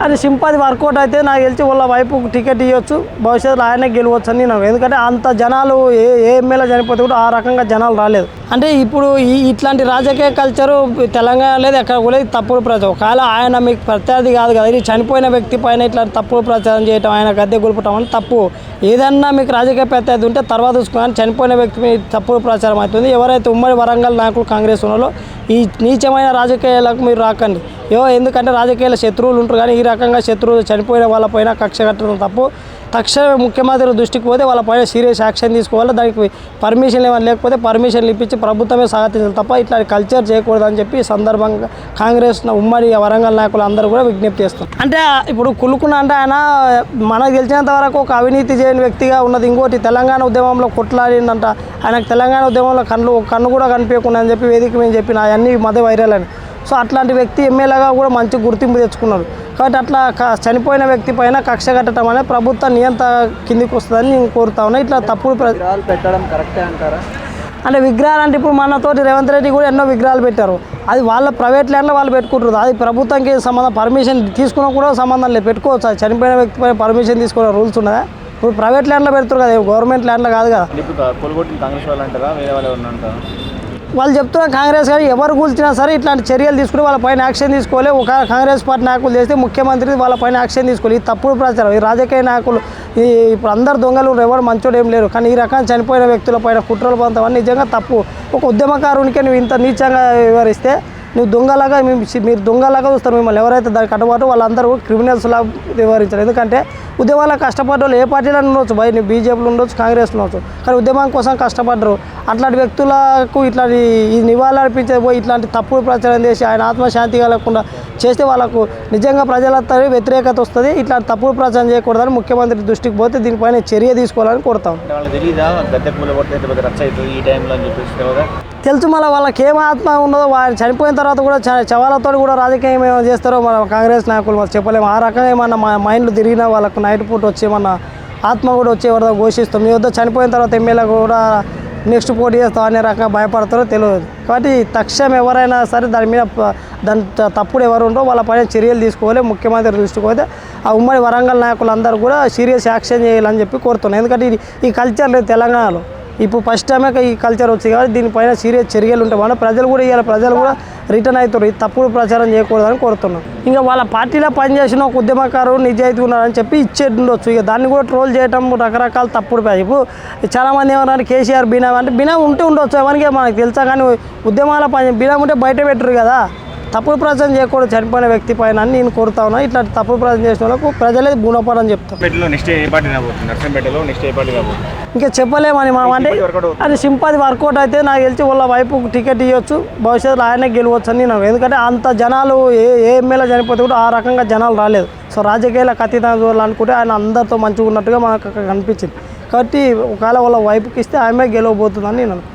అది sympathy work out అయితే నాకు తెలిసి వాళ్ళ వైపు టికెట్ ఇవ్వచ్చు, భవిష్యత్తులో ఆయనే గెలవచ్చు అని నేను, ఎందుకంటే అంత జనాలు ఏ ఎమ్మెల్యే చనిపోతే కూడా ఆ రకంగా జనాలు రాలేదు. అంటే ఇప్పుడు ఇట్లాంటి రాజకీయ కల్చరు తెలంగాణ లేదు, ఎక్కడ కూడా తప్పుడు ప్రచారం. ఒకవేళ ఆయన మీకు ప్రత్యర్థి కాదు కదా, ఇది చనిపోయిన వ్యక్తి పైన ఇట్లా తప్పుడు ప్రచారం చేయటం, ఆయన గద్దె గొలుపటం అని తప్పు. ఏదన్నా మీకు రాజకీయ ప్రత్యర్థి ఉంటే తర్వాత చూసుకుని, చనిపోయిన వ్యక్తి మీద తప్పుడు ప్రచారం అవుతుంది. ఎవరైతే ఉమ్మడి వరంగల్ నాయకులు కాంగ్రెస్ ఉన్నలో ఈ నీచమైన రాజకీయాలకు మీరు రాకండి. ఎందుకంటే రాజకీయాల శత్రువులు ఉంటారు, కానీ ఈ రకంగా శత్రువులు చనిపోయిన వాళ్ళపైన కక్ష కట్టడం తప్పు. తక్షణమే ముఖ్యమంత్రి దృష్టికి పోతే వాళ్ళపైన సీరియస్ యాక్షన్ తీసుకోవాలి. దానికి పర్మిషన్ ఏమైనా లేకపోతే పర్మిషన్లు ఇప్పించి ప్రభుత్వమే స్వాగతించాలి తప్ప ఇట్లాంటి కల్చర్ చేయకూడదని చెప్పి ఈ సందర్భంగా కాంగ్రెస్ ఉమ్మడి వరంగల్ నాయకులు అందరూ కూడా విజ్ఞప్తి చేస్తారు. అంటే ఇప్పుడు కులుకున్న అంటే ఆయన మనకు తెలిసినంత వరకు ఒక అవినీతి చేయని వ్యక్తిగా ఉన్నది. ఇంకోటి తెలంగాణ ఉద్యమంలో కొట్లాడిందంట, ఆయనకు తెలంగాణ ఉద్యమంలో కన్ను కూడా కనిపించకుండా అని చెప్పి వేదిక మేము చెప్పిన అవన్నీ మధ్య వైరల్ అని. సో అట్లాంటి వ్యక్తి ఎమ్మెల్యేగా కూడా మంచి గుర్తింపు తెచ్చుకున్నారు. కాబట్టి అట్లా చనిపోయిన వ్యక్తి పైన కక్ష కట్టడం అనేది ప్రభుత్వ నియంత కిందికి వస్తుందని నేను కోరుతా ఉన్నా. ఇట్లా తప్పుడు పెట్టడం కరెక్టే అంటారా? అంటే విగ్రహాలు అంటే ఇప్పుడు మనతోటి రేవంత్ రెడ్డి కూడా ఎన్నో విగ్రహాలు పెట్టారు. అది వాళ్ళ ప్రైవేట్ ల్యాండ్లో వాళ్ళు పెట్టుకుంటారు, అది ప్రభుత్వానికి సంబంధం పర్మిషన్ తీసుకున్నా కూడా సంబంధం లేదు, పెట్టుకోవచ్చు. అది చనిపోయిన వ్యక్తి పైన పర్మిషన్ తీసుకునే రూల్స్ ఉన్నదా? ఇప్పుడు ప్రైవేట్ ల్యాండ్లో పెడతారు కదా, గవర్నమెంట్ ల్యాండ్లో కాదు కదా. కాంగ్రెస్ వాళ్ళు అంటారా, వేరే వాళ్ళు ఎవరు అంటారా? వాళ్ళు చెప్తున్నారు కాంగ్రెస్ గారు ఎవరు కూల్చినా సరే ఇట్లాంటి చర్యలు తీసుకుని వాళ్ళ పైన యాక్షన్ తీసుకోవాలి. ఒక కాంగ్రెస్ పార్టీ నాయకులు చేస్తే ముఖ్యమంత్రి వాళ్ళ పైన యాక్షన్ తీసుకోవాలి. ఈ తప్పుడు ప్రచారం, ఈ రాజకీయ నాయకులు ఇప్పుడు అందరు దొంగలు ఎవరు మంచోడు ఏం లేరు, కానీ ఈ రకంగా చనిపోయిన వ్యక్తుల పైన కుట్రలు పొందడం నిజంగా తప్పు. ఒక ఉద్యమకారునికే నువ్వు ఇంత నీచంగా వివరిస్తే నువ్వు దొంగలాగా మీరు దొంగలాగా చూస్తారు. మిమ్మల్ని ఎవరైతే దానికి అడ్డుబాటు వాళ్ళందరూ క్రిమినల్స్లా వ్యవహరించారు. ఎందుకంటే ఉద్యమాలకు కష్టపడ్డ వాళ్ళు ఏ పార్టీలో ఉండొచ్చు, బయట బీజేపీలో ఉండొచ్చు, కాంగ్రెస్లో ఉండొచ్చు, కానీ ఉద్యమం కోసం కష్టపడ్డరు. అట్లాంటి వ్యక్తులకు ఇట్లాంటి ఈ నివాళులు అర్పించే పోయి ఇట్లాంటి తప్పుడు ప్రచారం చేసి ఆయన ఆత్మశాంతి కలగకుండా చేస్తే వాళ్ళకు నిజంగా ప్రజలంతా వ్యతిరేకత వస్తుంది. ఇట్లాంటి తప్పుడు ప్రచారం చేయకూడదని ముఖ్యమంత్రి దృష్టికి పోతే దీనిపైన చర్య తీసుకోవాలని కోరుతాం. తెలుసు, మళ్ళీ వాళ్ళకి ఏం ఆత్మ ఉండదో, వాళ్ళు చనిపోయిన తర్వాత కూడా చవాలతో కూడా రాజకీయం ఏమైనా చేస్తారో మన కాంగ్రెస్ నాయకులు మనం చెప్పలేము. ఆ రకంగా ఏమన్నా మైండ్లు తిరిగినా వాళ్ళకు నైట్ పూట వచ్చి ఏమన్నా ఆత్మ కూడా వచ్చి ఎవరిదో ఘోషిస్తాం, మీ వద్ద చనిపోయిన తర్వాత ఎమ్మెల్యే కూడా నెక్స్ట్ పోటీ చేస్తాం అనే రకంగా భయపడతారో తెలియదు. కాబట్టి తక్షణం ఎవరైనా సరే దాని తప్పుడు ఎవరు ఉండో వాళ్ళ పైన చర్యలు తీసుకోవాలి. ముఖ్యమంత్రి దృష్టికి పోతే ఆ ఉమ్మడి వరంగల్ నాయకులందరూ కూడా సీరియస్ యాక్షన్ చేయాలని చెప్పి కోరుతున్నాను. ఎందుకంటే ఈ కల్చర్ లేదు తెలంగాణలో, ఇప్పుడు ఫస్ట్ టైమే ఈ కల్చర్ వచ్చింది కాబట్టి దీనిపైన సీరియస్ చర్యలు ఉంటాయి. మన ప్రజలు కూడా ఇవాళ ప్రజలు కూడా రిటర్న్ అవుతారు, ఈ తప్పుడు ప్రచారం చేయకూడదని కోరుతున్నాం. ఇంకా వాళ్ళ పార్టీలో పనిచేసిన ఒక ఉద్యమకారుడు నిజాయితీ ఉన్నారని చెప్పి ఇచ్చేది ఉండొచ్చు, ఇక దాన్ని కూడా ట్రోల్ చేయడం రకరకాల తప్పుడు. ఇప్పుడు చాలామంది ఏమన్నారు కేసీఆర్ బినామీ అంటే బినామీ ఉంటే ఉండొచ్చు, ఎవరికి మనకు తెలుసా, కానీ ఉద్యమాల పని బినామీ ఉంటే బయట పెట్టరు కదా. తప్పుడు ప్రచారం చేయకూడదు చనిపోయిన వ్యక్తి పైన అని నేను కోరుతా ఉన్నా. ఇట్లా తప్పుడు ప్రచారం చేసిన వాళ్ళకు ప్రజలే గుణపడని చెప్తాం. ఇంకా చెప్పలేమని మనం, అంటే అది సింపతి వర్కౌట్ అయితే నాకు తెలిసి వాళ్ళ వైపు టికెట్ ఇవ్వచ్చు, భవిష్యత్తులో ఆయనే గెలవచ్చు అని నేను, ఎందుకంటే అంత జనాలు ఏ ఎమ్మెల్యే చనిపోతే కూడా ఆ రకంగా జనాలు రాలేదు. సో రాజకీయాలకు అతీతంగా చూడాలనుకుంటే ఆయన అందరితో మంచిగా ఉన్నట్టుగా మనకు కనిపించింది. కాబట్టి ఒకవేళ వాళ్ళ వైపుకి ఇస్తే ఆమె గెలవబోతుందని నేను అనుకుంటున్నాను.